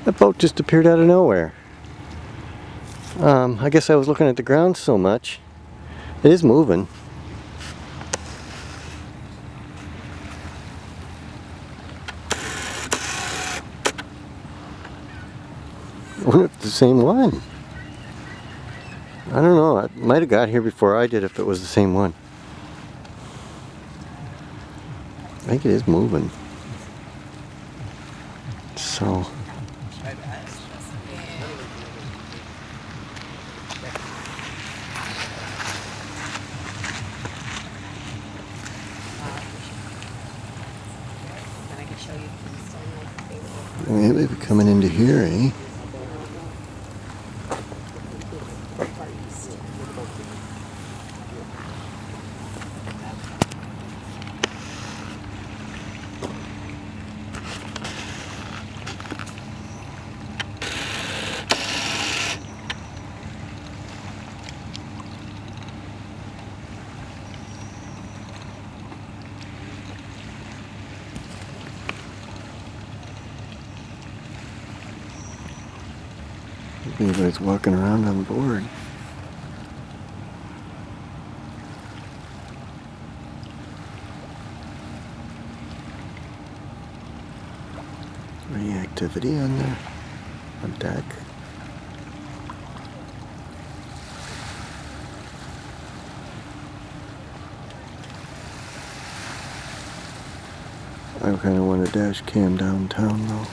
That boat just appeared out of nowhere. I guess I was looking at the ground so much. It is moving. I wonder if it's the same one. I don't know. I might have got here before I did if it was the same one. I think it is moving. So. Maybe we're coming into here, eh? Anybody's walking around on board. Any activity on deck? I kind of want a dash cam downtown though.